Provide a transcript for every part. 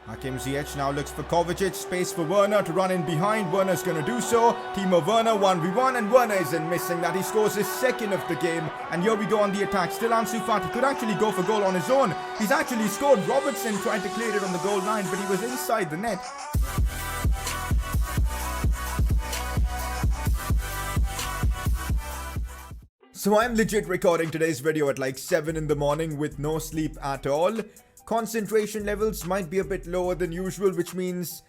Hakim Ziyech now looks for Kovacic, space for Werner to run in behind. Werner's going to do so. Timo Werner 1v1 and Werner isn't missing that. He scores his second of the game. And here we go on the attack. Still Ansu Fati could actually go for goal on his own. He's actually scored. Robertson tried to clear it on the goal line, but he was inside the net. So I'm legit recording today's video at like 7 in the morning with no sleep at all. Concentration levels might be a bit lower than usual, which means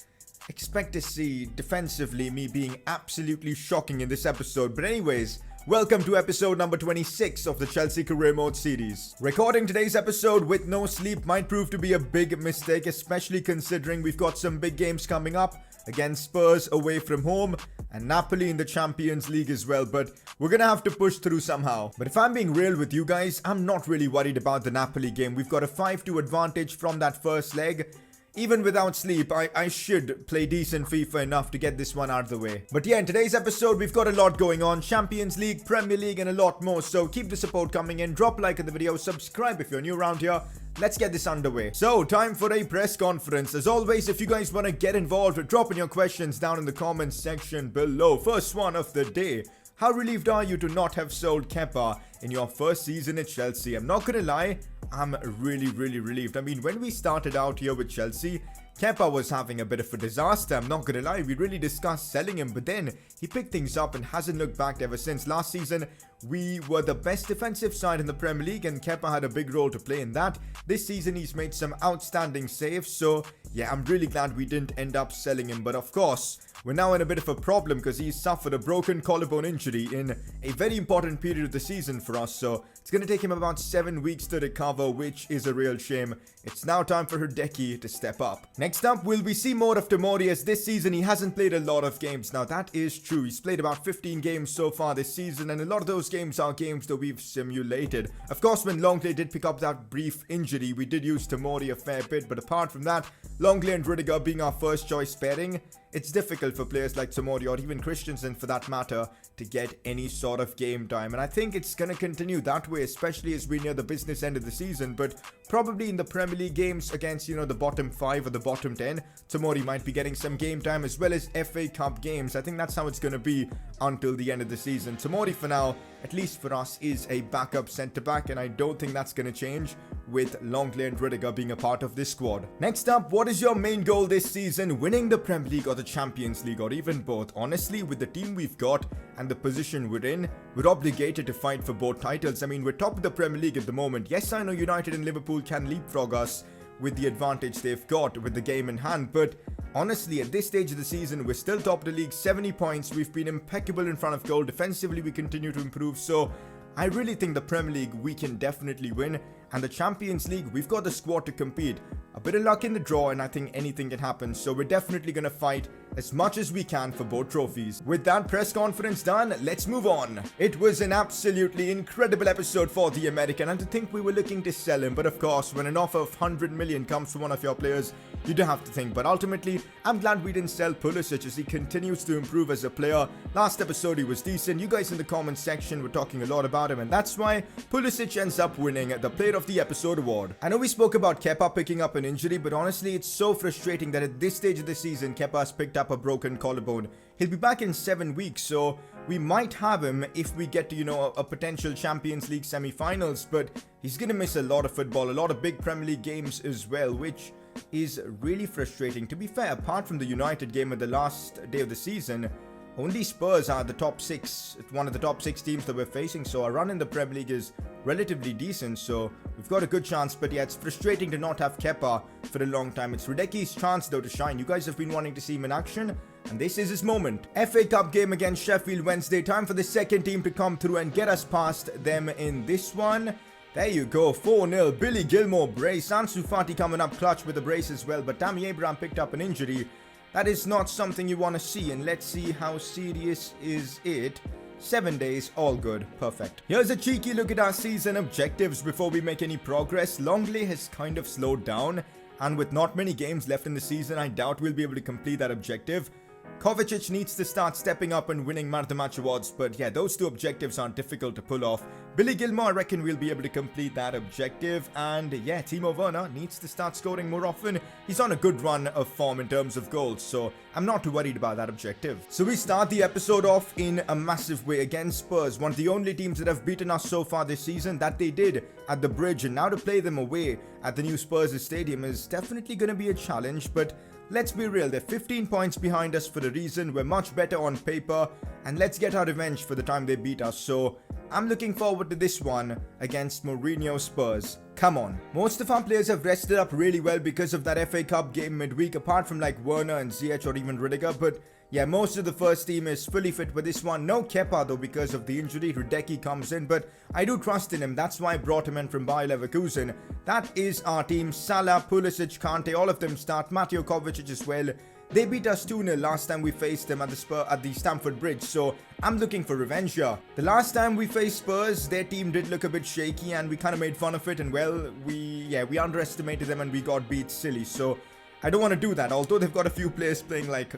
expect to see defensively me being absolutely shocking in this episode. But anyways, welcome to episode number 26 of the Chelsea Career Mode series. Recording today's episode with no sleep might prove to be a big mistake, especially considering we've got some big games coming up against Spurs away from home and Napoli in the Champions League as well, but we're gonna have to push through somehow. But if I'm being real with you guys, I'm not really worried about the Napoli game. We've got a 5-2 advantage from that first leg. Even without sleep, I should play decent FIFA enough to get this one out of the way. But yeah, in today's episode, we've got a lot going on. Champions League, Premier League, and a lot more. So keep the support coming in. Drop a like in the video. Subscribe if you're new around here. Let's get this underway. So, time for a press conference. As always, if you guys want to get involved, drop in your questions down in the comments section below. First one of the day. How relieved are you to not have sold Kepa in your first season at Chelsea? I'm not gonna lie, I'm really relieved. I mean, when we started out here with Chelsea, Kepa was having a bit of a disaster. I'm not gonna lie, we really discussed selling him, but then he picked things up and hasn't looked back ever since. Last season, we were the best defensive side in the Premier League and Kepa had a big role to play in that. This season, he's made some outstanding saves, so yeah, I'm really glad we didn't end up selling him. But of course, we're now in a bit of a problem because he's suffered a broken collarbone injury in a very important period of the season for us. So it's going to take him about 7 weeks to recover, which is a real shame. It's now time for Hideki to step up. Next up, will we see more of Tomori, as this season he hasn't played a lot of games. Now that is true. He's played about 15 games so far this season, and a lot of those games are games that we've simulated. Of course, when Longley did pick up that brief injury, we did use Tomori a fair bit, but apart from that, Longley and Rudiger being our first choice pairing, it's difficult for players like Tomori or even Christensen for that matter to get any sort of game time. And I think it's going to continue that way, especially as we near the business end of the season. But probably in the Premier League games against, the bottom 5 or the bottom 10, Tomori might be getting some game time, as well as FA Cup games. I think that's how it's going to be until the end of the season. Tomori for now, at least for us, is a backup centre-back, and I don't think that's going to change with Longley and Rudiger being a part of this squad. Next up, what is your main goal this season? Winning the Premier League or the Champions League, or even both? Honestly, with the team we've got and the position we're in, we're obligated to fight for both titles. I mean, we're top of the Premier League at the moment. Yes, I know United and Liverpool can leapfrog us with the advantage they've got with the game in hand, but honestly, at this stage of the season, we're still top of the league, 70 points. We've been impeccable in front of goal. Defensively, we continue to improve. So I really think the Premier League we can definitely win, and the Champions League, we've got the squad to compete. A bit of luck in the draw, and I think anything can happen. So we're definitely going to fight as much as we can for both trophies. With that press conference done, let's move on. It was an absolutely incredible episode for the American, and to think we were looking to sell him. But of course, when an offer of 100 million comes from one of your players, you do have to think. But ultimately, I'm glad we didn't sell Pulisic, as he continues to improve as a player. Last episode, he was decent. You guys in the comments section were talking a lot about him, and that's why Pulisic ends up winning the Player of the Episode award. I know we spoke about Kepa picking up an injury, but honestly, it's so frustrating that at this stage of the season, Kepa has picked up a broken collarbone. He'll be back in 7 weeks, so we might have him if we get to, a potential Champions League semi-finals, but he's gonna miss a lot of football, a lot of big Premier League games as well, which is really frustrating. To be fair, apart from the United game at the last day of the season, only Spurs are the top 6, one of the top 6 teams that we're facing, so our run in the Premier League is relatively decent, so we've got a good chance. But yeah, it's frustrating to not have Kepa for a long time. It's Hideki's chance though to shine. You guys have been wanting to see him in action, and this is his moment. FA Cup game against Sheffield Wednesday. Time for the second team to come through and get us past them in this one. There you go, 4-0. Billy Gilmore brace. Ansu Fati coming up clutch with the brace as well, but Tammy Abraham picked up an injury. That is not something you want to see, and let's see how serious is it. 7 days, all good, perfect. Here's a cheeky look at our season objectives before we make any progress. Longley has kind of slowed down, and with not many games left in the season, I doubt we'll be able to complete that objective. Kovacic needs to start stepping up and winning Man of the Match awards, but yeah, those two objectives aren't difficult to pull off. Billy Gilmore, I reckon we'll be able to complete that objective. And yeah, Timo Werner needs to start scoring more often. He's on a good run of form in terms of goals, so I'm not too worried about that objective. So we start the episode off in a massive way against Spurs, one of the only teams that have beaten us so far this season. That they did at the Bridge, and now to play them away at the new Spurs stadium is definitely going to be a challenge. But let's be real, they're 15 points behind us for a reason. We're much better on paper, and let's get our revenge for the time they beat us. So I'm looking forward to this one against Mourinho Spurs. Come on. Most of our players have rested up really well because of that FA Cup game midweek, apart from like Werner and Ziyech or even Rudiger. But yeah, most of the first team is fully fit for this one. No Kepa though because of the injury. Hideki comes in, but I do trust in him. That's why I brought him in from Bayer Leverkusen. That is our team. Salah, Pulisic, Kante, all of them start. Mateo Kovacic as well. They beat us 2-0 last time we faced them at the Stamford Bridge, so I'm looking for revenge here. The last time we faced Spurs, their team did look a bit shaky and we kind of made fun of it, and well, we underestimated them and we got beat silly, so I don't want to do that. Although they've got a few players playing like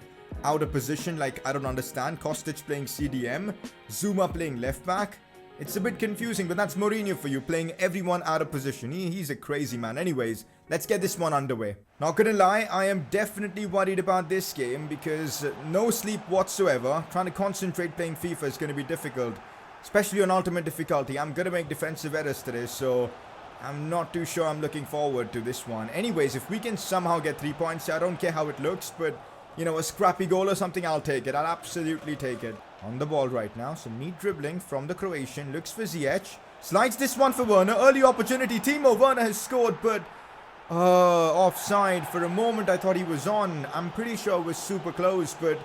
out of position, like I don't understand. Kostic playing CDM, Zuma playing left back. It's a bit confusing, but that's Mourinho for you, playing everyone out of position. He's a crazy man. Anyways, let's get this one underway. Not gonna lie, I am definitely worried about this game because no sleep whatsoever. Trying to concentrate playing FIFA is gonna be difficult, especially on ultimate difficulty. I'm gonna make defensive errors today, so I'm not too sure I'm looking forward to this one. Anyways, if we can somehow get 3 points, I don't care how it looks, but you know, a scrappy goal or something, I'll take it. I'll absolutely take it. On the ball right now, some neat dribbling from the Croatian. Looks for Ziyech. Slides this one for Werner. Early opportunity. Timo Werner has scored, but offside. For a moment, I thought he was on. I'm pretty sure it was super close, but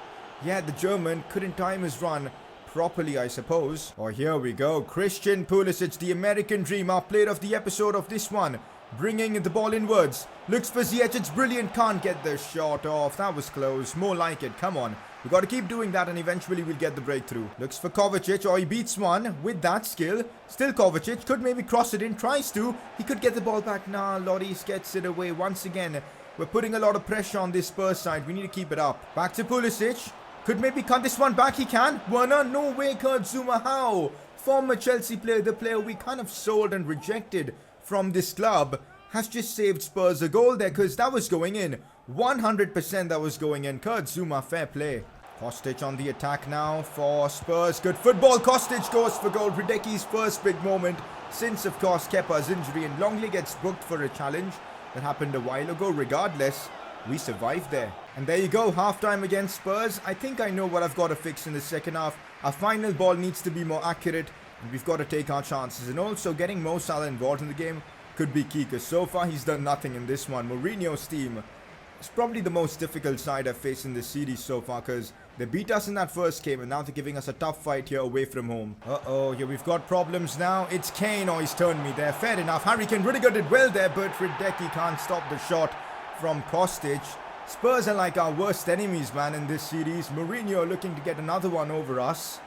yeah, the German couldn't time his run properly, I suppose. Oh, here we go. Christian Pulisic, the American dream, our player of the episode of this one. Bringing the ball inwards. Looks for Ziyech. It's brilliant. Can't get the shot off. That was close. More like it. Come on. We've got to keep doing that and eventually we'll get the breakthrough. Looks for Kovacic. Oh, he beats one with that skill. Still Kovacic. Could maybe cross it in. Tries to. He could get the ball back. Nah, Lloris gets it away once again. We're putting a lot of pressure on this Spurs side. We need to keep it up. Back to Pulisic. Could maybe cut this one back. He can. Werner. No way. Kurt Zuma. How? Former Chelsea player. The player we kind of sold and rejected from this club has just saved Spurs a goal there because that was going in. 100% that was going in. Kurt Zuma, fair play. Kostic on the attack now for Spurs. Good football. Kostic goes for goal. Hideki's first big moment since, of course, Kepa's injury. And Longley gets booked for a challenge that happened a while ago. Regardless, we survived there. And there you go. Halftime against Spurs. I think I know what I've got to fix in the second half. Our final ball needs to be more accurate. And we've got to take our chances. And also getting Mo Salah involved in the game could be key, because so far he's done nothing in this one. Mourinho's team is probably the most difficult side I've faced in this series so far, because they beat us in that first game and now they're giving us a tough fight here away from home. Yeah, we've got problems now. It's Kane. Oh, he's turned me there. Fair enough. Harry Kane. Rudiger did well there, but Hideki can't stop the shot from Kostic. Spurs are like our worst enemies, man, in this series. Mourinho looking to get another one over us.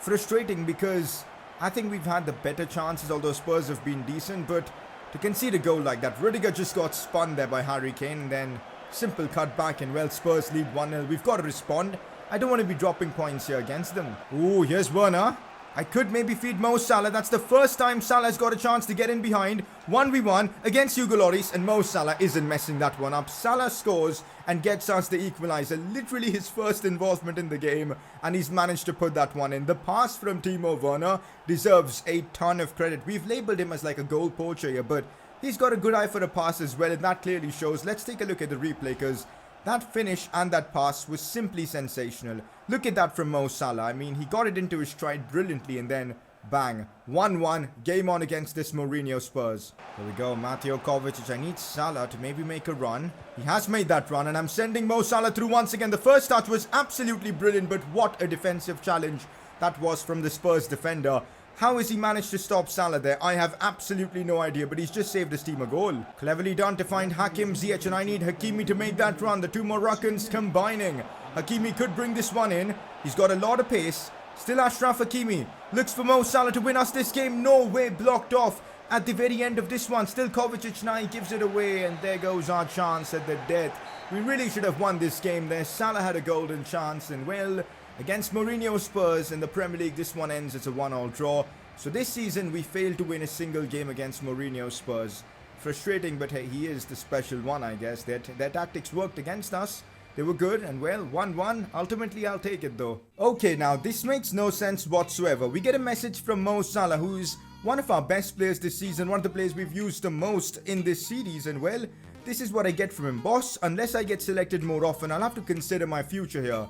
Frustrating because I think we've had the better chances, although Spurs have been decent, but to concede a goal like that, Rudiger just got spun there by Harry Kane, and then simple cut back, and well, Spurs lead 1-0. We've got to respond. I don't want to be dropping points here against them. Ooh, here's Werner. I could maybe feed Mo Salah. That's the first time Salah's got a chance to get in behind. 1v1 against Hugo Lloris, and Mo Salah isn't messing that one up. Salah scores and gets us the equalizer. Literally his first involvement in the game, and he's managed to put that one in. The pass from Timo Werner deserves a ton of credit. We've labelled him as like a goal poacher here, but he's got a good eye for a pass as well, and that clearly shows. Let's take a look at the replay, because that finish and that pass was simply sensational. Look at that from Mo Salah. I mean, he got it into his stride brilliantly, and then bang. 1-1. Game on against this Mourinho Spurs. Here we go. Mateo Kovacic. I need Salah to maybe make a run. He has made that run, and I'm sending Mo Salah through once again. The first touch was absolutely brilliant, but what a defensive challenge that was from the Spurs defender. How has he managed to stop Salah there? I have absolutely no idea, but he's just saved his team a goal. Cleverly done to find Hakim Ziyech, and I need Hakimi to make that run. The two Moroccans combining. Hakimi could bring this one in. He's got a lot of pace. Still Ashraf Hakimi. Looks for Mo Salah to win us this game. No way, blocked off at the very end of this one. Still Kovacic now, he gives it away, and there goes our chance at the death. We really should have won this game there. Salah had a golden chance, and well, against Mourinho Spurs in the Premier League, this one ends. It's a 1-1 draw. So this season we failed to win a single game against Mourinho's Spurs. Frustrating, but hey, he is the special one, I guess. Their tactics worked against us. They were good, and well, 1-1. Ultimately, I'll take it though. Okay, now this makes no sense whatsoever. We get a message from Mo Salah, who is one of our best players this season, one of the players we've used the most in this series, and well, this is what I get from him. Boss, unless I get selected more often, I'll have to consider my future here.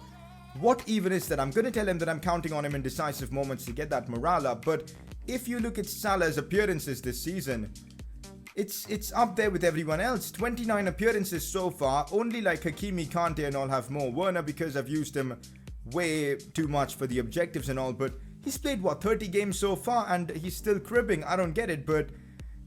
What even is that? I'm going to tell him that I'm counting on him in decisive moments to get that morale up, but if you look at Salah's appearances this season, it's up there with everyone else. 29 appearances so far. Only like Hakimi, Kante and all have more. Werner, because I've used him way too much for the objectives and all, but he's played what, 30 games so far and he's still cribbing. I don't get it, but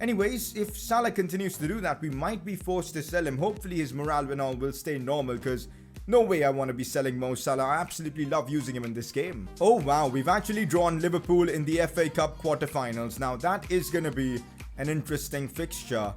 anyways, if Salah continues to do that, we might be forced to sell him. Hopefully his morale and all will stay normal, because no way I want to be selling Mo Salah. I absolutely love using him in this game. Oh wow, we've actually drawn Liverpool in the FA Cup quarter-finals. Now that is going to be an interesting fixture.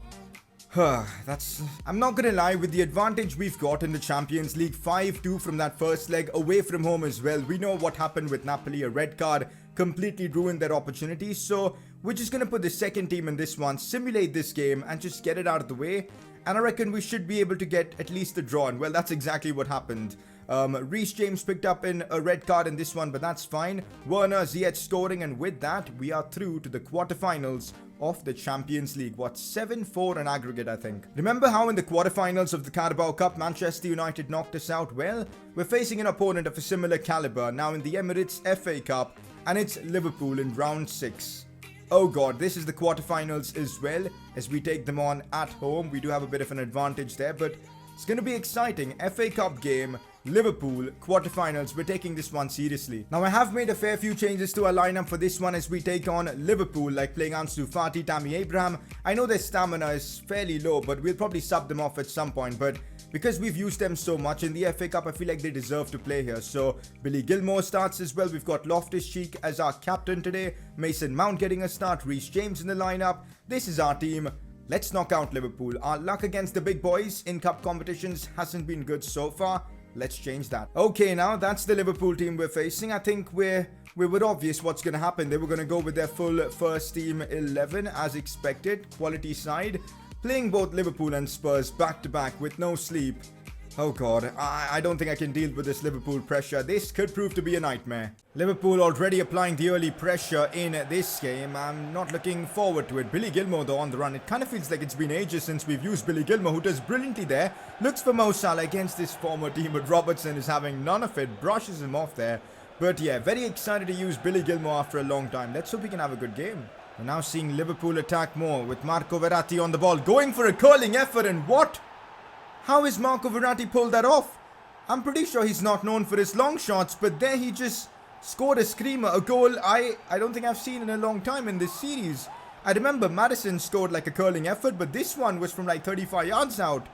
I'm not gonna lie, with the advantage we've got in the Champions League, 5-2 from that first leg, away from home as well. We know what happened with Napoli. A red card completely ruined their opportunities. So we're just gonna put the second team in this one, simulate this game and just get it out of the way. And I reckon we should be able to get at least a draw. And well, that's exactly what happened. Reece James picked up in a red card in this one, but that's fine. Werner, Ziyech scoring, and with that, we are through to the quarterfinals of the Champions League. What, 7-4 in aggregate, I think. Remember how in the quarterfinals of the Carabao Cup, Manchester United knocked us out? Well, we're facing an opponent of a similar caliber now in the Emirates FA Cup, and it's Liverpool in round 6. Oh god, this is the quarterfinals as well, as we take them on at home. We do have a bit of an advantage there, but it's going to be exciting. FA Cup game, Liverpool, quarterfinals. We're taking this one seriously. Now, I have made a fair few changes to our lineup for this one as we take on Liverpool, like playing Ansu Fati, Tammy Abraham. I know their stamina is fairly low, but we'll probably sub them off at some point. But because we've used them so much in the FA Cup, I feel like they deserve to play here. So, Billy Gilmour starts as well. We've got Loftus-Cheek as our captain today. Mason Mount getting a start. Reece James in the lineup. This is our team. Let's knock out Liverpool. Our luck against the big boys in cup competitions hasn't been good so far. Let's change that. Okay, now that's the Liverpool team we're facing. I think we were obvious what's going to happen. They were going to go with their full first team 11 as expected. Quality side. Playing both Liverpool and Spurs back to back with no sleep. Oh god, I don't think I can deal with this Liverpool pressure. This could prove to be a nightmare. Liverpool already applying the early pressure in this game. I'm not looking forward to it. Billy Gilmour though on the run. It kind of feels like it's been ages since we've used Billy Gilmour, who does brilliantly there. Looks for Mo Salah against his former team, but Robertson is having none of it. Brushes him off there. But yeah, very excited to use Billy Gilmour after a long time. Let's hope we can have a good game. We're now seeing Liverpool attack more with Marco Verratti on the ball. Going for a curling effort, and what? How is Marco Verratti pulled that off? I'm pretty sure he's not known for his long shots, but there he just scored a screamer. A goal I don't think I've seen in a long time in this series. I remember Maddison scored like a curling effort, but this one was from like 35 yards out.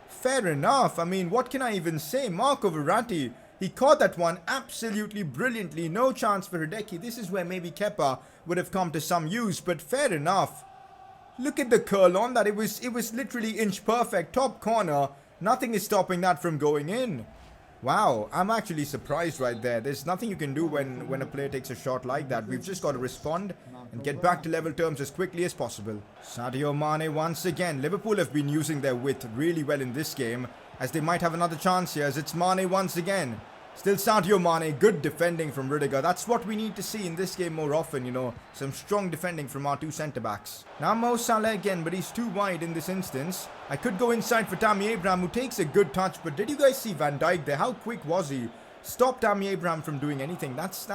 Fair enough. I mean, what can I even say? Marco Verratti, he caught that one absolutely brilliantly. No chance for Hideki. This is where maybe Kepa would have come to some use, but fair enough. Look at the curl on that. It was literally inch perfect. Top corner. Nothing is stopping that from going in. Wow, I'm actually surprised right there. There's nothing you can do when a player takes a shot like that. We've just got to respond and get back to level terms as quickly as possible. Sadio Mane once again. Liverpool have been using their width really well in this game, as they might have another chance here, as it's Mane once again. Still Sadio Mane, good defending from Rudiger. That's what we need to see in this game more often, you know. Some strong defending from our two centre-backs. Now Mo Salah again, but he's too wide in this instance. I could go inside for Tammy Abraham, who takes a good touch, but did you guys see Van Dijk there? How quick was he? Stop Tammy Abraham from doing anything. That's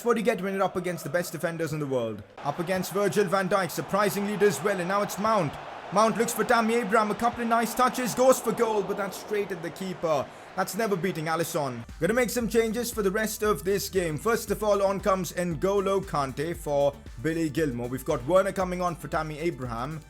what you get when you're up against the best defenders in the world. Up against Virgil van Dijk, surprisingly does well, and now it's Mount. Mount looks for Tammy Abraham, a couple of nice touches, goes for goal, but that's straight at the keeper. That's never beating Alisson. Gonna make some changes for the rest of this game. First of all, on comes N'Golo Kante for Billy Gilmour. We've got Werner coming on for Tammy Abraham.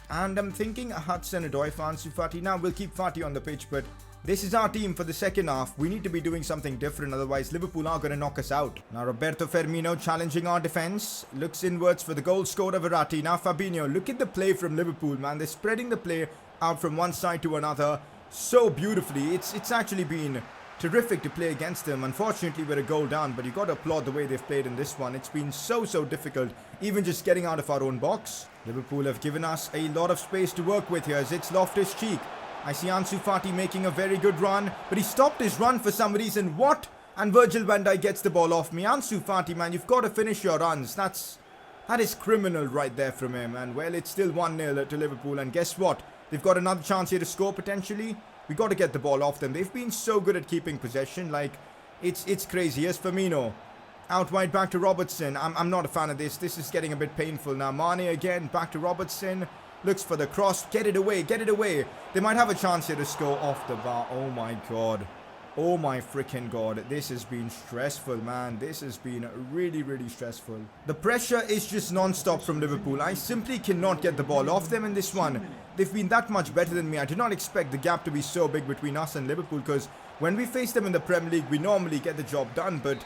And I'm thinking Hudson-Odoi for Ansu Fati. Now we'll keep Fati on the pitch, but this is our team for the second half. We need to be doing something different, otherwise Liverpool are going to knock us out. Now Roberto Firmino challenging our defense. Looks inwards for the goal scorer Verratti. Now Fabinho. Look at the play from Liverpool, man. They're spreading the play out from one side to another so beautifully. It's actually been terrific to play against them. Unfortunately, we're a goal down, but you got to applaud the way they've played in this one. It's been so difficult, even just getting out of our own box. Liverpool have given us a lot of space to work with here as it's Loftus-Cheek. I see Ansu Fati making a very good run, but he stopped his run for some reason. What? And Virgil van Dijk gets the ball off me. Ansu Fati, man, you've got to finish your runs. That is criminal right there from him. And, well, it's still 1-0 to Liverpool. And guess what? They've got another chance here to score, potentially. We got to get the ball off them. They've been so good at keeping possession. Like, it's crazy. Here's Firmino. Out wide, back to Robertson. I'm not a fan of this. This is getting a bit painful now. Mane again, back to Robertson. Looks for the cross. Get it away. Get it away. They might have a chance here to score off the bar. Oh, my God. Oh my freaking God, this has been stressful, man. This has been really stressful. The pressure is just non-stop from Liverpool. I simply cannot get the ball off them in this one. They've been that much better than me. I did not expect the gap to be so big between us and Liverpool, because when we face them in the Premier League, we normally get the job done. But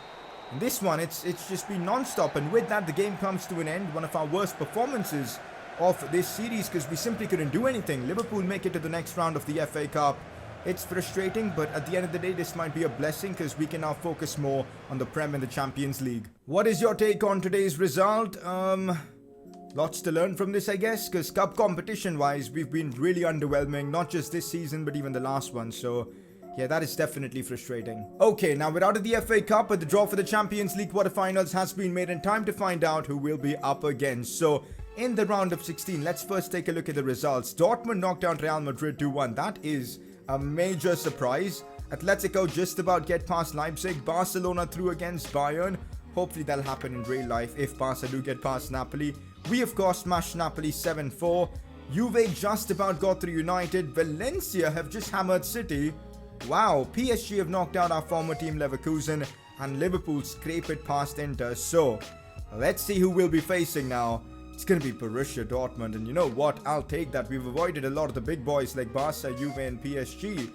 in this one, it's just been non-stop. And with that, the game comes to an end. One of our worst performances of this series, because we simply couldn't do anything. Liverpool make it to the next round of the FA Cup. It's frustrating, but at the end of the day, this might be a blessing because we can now focus more on the Prem and the Champions League. What is your take on today's result? Lots to learn from this, I guess, because cup competition-wise, we've been really underwhelming, not just this season, but even the last one. So, yeah, that is definitely frustrating. Okay, now we're out of the FA Cup, but the draw for the Champions League quarter-finals has been made in time to find out who will be up against. So, in the round of 16, let's first take a look at the results. Dortmund knocked out Real Madrid 2-1. That is a major surprise. Atletico just about get past Leipzig. Barcelona through against Bayern. Hopefully that'll happen in real life if Barca do get past Napoli. We of course smashed Napoli 7-4. Juve just about got through United. Valencia have just hammered City. Wow, PSG have knocked out our former team Leverkusen. And Liverpool scrape it past Inter. So, let's see who we'll be facing now. It's going to be Borussia Dortmund, and you know what? I'll take that. We've avoided a lot of the big boys like Barca, Juve and PSG.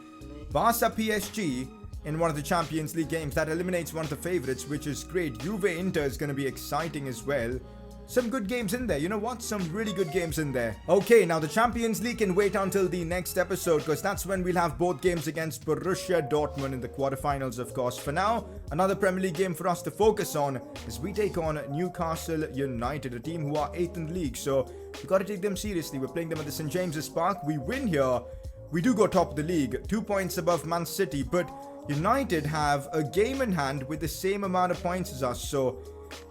Barca, PSG in one of the Champions League games. That eliminates one of the favourites, which is great. Juve Inter is going to be exciting as well. Some good games in there. You know what? Some really good games in there. Okay, now the Champions League can wait until the next episode, because that's when we'll have both games against Borussia Dortmund in the quarterfinals, of course. For now, another Premier League game for us to focus on as we take on Newcastle United, a team who are 8th in the league. So we've got to take them seriously. We're playing them at the St. James's Park. We win here. We do go top of the league, 2 points above Man City, but United have a game in hand with the same amount of points as us. So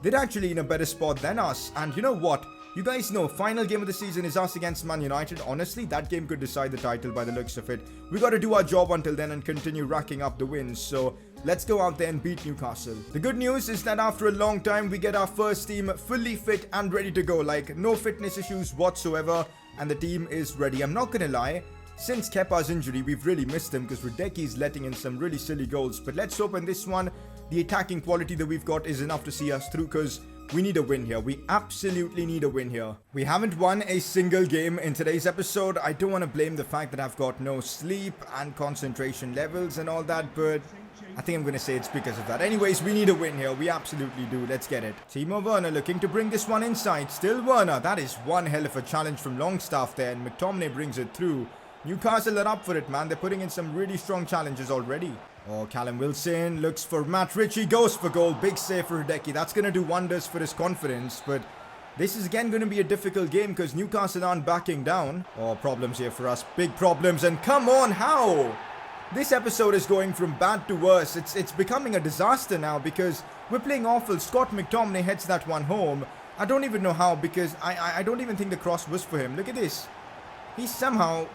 they're actually in a better spot than us. And you know what? You guys know, final game of the season is us against Man United. Honestly, that game could decide the title by the looks of it. We got to do our job until then and continue racking up the wins. So let's go out there and beat Newcastle. The good news is that after a long time, we get our first team fully fit and ready to go. Like, no fitness issues whatsoever. And the team is ready. I'm not going to lie. Since Kepa's injury, we've really missed him because Radeki's letting in some really silly goals. But let's hope in this one, the attacking quality that we've got is enough to see us through, because we need a win here. We absolutely need a win here. We haven't won a single game in today's episode. I don't want to blame the fact that I've got no sleep and concentration levels and all that, but I think I'm going to say it's because of that. Anyways, we need a win here. We absolutely do. Let's get it. Timo Werner looking to bring this one inside. Still Werner. That is one hell of a challenge from Longstaff there, and McTominay brings it through. Newcastle are up for it, man. They're putting in some really strong challenges already. Oh, Callum Wilson looks for Matt Ritchie, goes for goal. Big save for Hideki. That's going to do wonders for his confidence. But this is again going to be a difficult game because Newcastle aren't backing down. Oh, problems here for us. Big problems. And come on, how? This episode is going from bad to worse. It's becoming a disaster now because we're playing awful. Scott McTominay heads that one home. I don't even know how, because I don't even think the cross was for him. Look at this. He's somehow...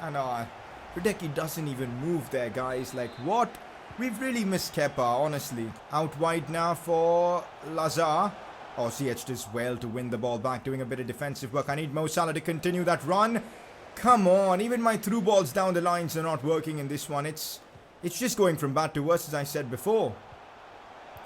I know, Hideki doesn't even move there, guys. Like, what? We've really missed Kepa, honestly. Out wide now for Lazar. Oh, Ziyech does well to win the ball back, doing a bit of defensive work. I need Mo Salah to continue that run. Come on, even my through balls down the lines are not working in this one. It's just going from bad to worse, as I said before.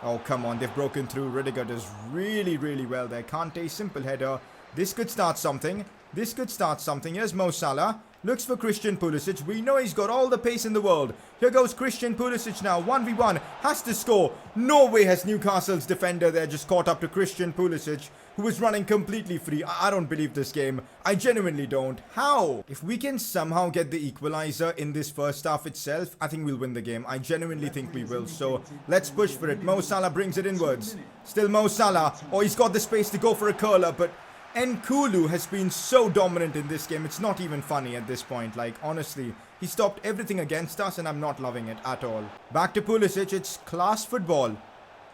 Oh, come on, they've broken through. Rudiger does really well there. Kante, simple header. This could start something. This could start something. Here's Mo Salah. Looks for Christian Pulisic. We know he's got all the pace in the world. Here goes Christian Pulisic now. 1v1. Has to score. No way has Newcastle's defender there just caught up to Christian Pulisic, who was running completely free. I don't believe this game. I genuinely don't. How? If we can somehow get the equalizer in this first half itself, I think we'll win the game. I genuinely think we will. So let's push for it. Mo Salah brings it inwards. Still Mo Salah. Oh, he's got the space to go for a curler, but Nkulu has been so dominant in this game. It's not even funny at this point. Like, honestly, he stopped everything against us and I'm not loving it at all. Back to Pulisic. It's class football.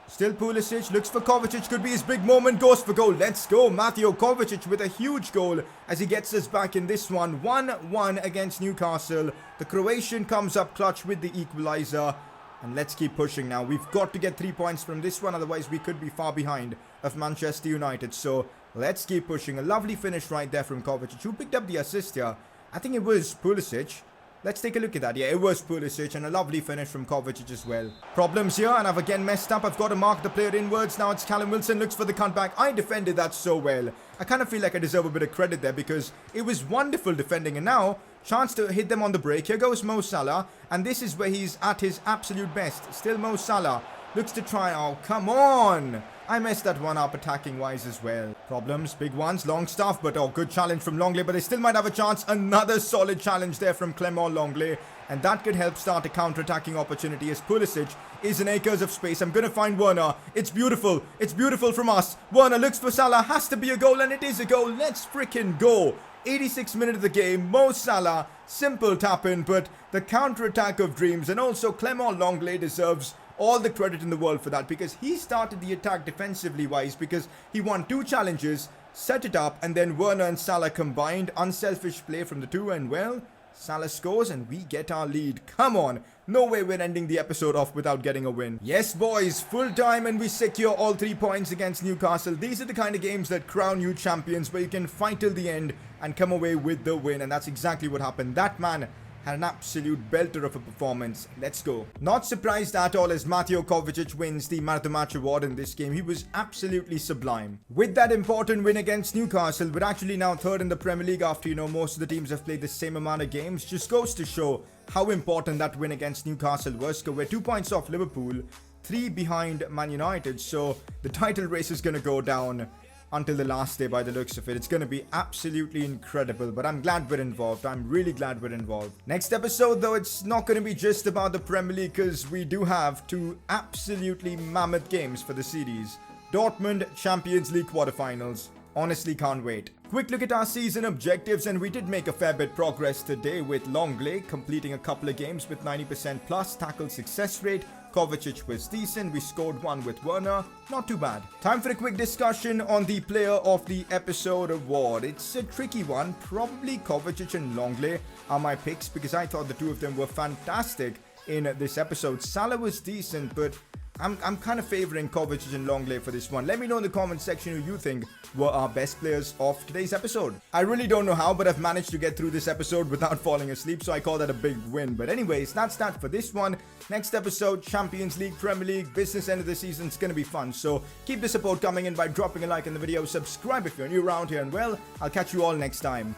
Still Pulisic. Looks for Kovacic. Could be his big moment. Goes for goal. Let's go. Mateo Kovacic with a huge goal as he gets us back in this one. 1-1 against Newcastle. The Croatian comes up clutch with the equalizer. And let's keep pushing now. We've got to get 3 points from this one. Otherwise, we could be far behind of Manchester United. So let's keep pushing. A lovely finish right there from Kovacic, who picked up the assist here. I think it was Pulisic. Let's take a look at that. Yeah, it was Pulisic, and a lovely finish from Kovacic as well. Problems here, and I've again messed up. I've got to mark the player inwards. Now it's Callum Wilson. Looks for the cutback. I defended that so well. I kind of feel like I deserve a bit of credit there because it was wonderful defending. And now, chance to hit them on the break. Here goes Mo Salah, and this is where he's at his absolute best. Still Mo Salah. Looks to try. Oh, come on. I messed that one up attacking-wise as well. Problems, big ones, Longstaff, but oh, good challenge from Longley, but they still might have a chance. Another solid challenge there from Clement Longley, and that could help start a counter-attacking opportunity as Pulisic is in acres of space. I'm going to find Werner. It's beautiful. It's beautiful from us. Werner looks for Salah. Has to be a goal, and it is a goal. Let's freaking go. 86th minute of the game. Mo Salah, simple tap-in, but the counter-attack of dreams, and also Clement Longley deserves all the credit in the world for that because he started the attack defensively wise because he won 2 challenges, set it up, and then Werner and Salah combined. Unselfish play from the two, and well, Salah scores and we get our lead. Come on, no way we're ending the episode off without getting a win. Yes boys, full time and we secure all 3 points against Newcastle. These are the kind of games that crown you champions, where you can fight till the end and come away with the win, and that's exactly what happened. That man had an absolute belter of a performance. Let's go. Not surprised at all as Mateo Kovacic wins the Man of the Match award in this game. He was absolutely sublime. With that important win against Newcastle, we're actually now 3rd in the Premier League after, most of the teams have played the same amount of games. Just goes to show how important that win against Newcastle was. We're 2 points off Liverpool, 3 behind Man United. So the title race is going to go down until the last day by the looks of it. It's going to be absolutely incredible, but I'm glad we're involved. I'm really glad we're involved. Next episode though, it's not going to be just about the Premier League because we do have 2 absolutely mammoth games for the series. Dortmund Champions League Quarter-Finals. Honestly can't wait. Quick look at our season objectives, and we did make a fair bit progress today with Longley completing a couple of games with 90% plus tackle success rate. Kovacic was decent. We scored 1 with Werner. Not too bad. Time for a quick discussion on the Player of the Episode award. It's a tricky one. Probably Kovacic and Longley are my picks because I thought the 2 of them were fantastic in this episode. Salah was decent, but I'm kind of favoring Kovacic and Longley for this one. Let me know in the comment section who you think were our best players of today's episode. I really don't know how, but I've managed to get through this episode without falling asleep, so I call that a big win. But anyways, that's that for this one. Next episode, Champions League, Premier League, business end of the season. It's going to be fun, so keep the support coming in by dropping a like in the video. Subscribe if you're new around here, and well, I'll catch you all next time.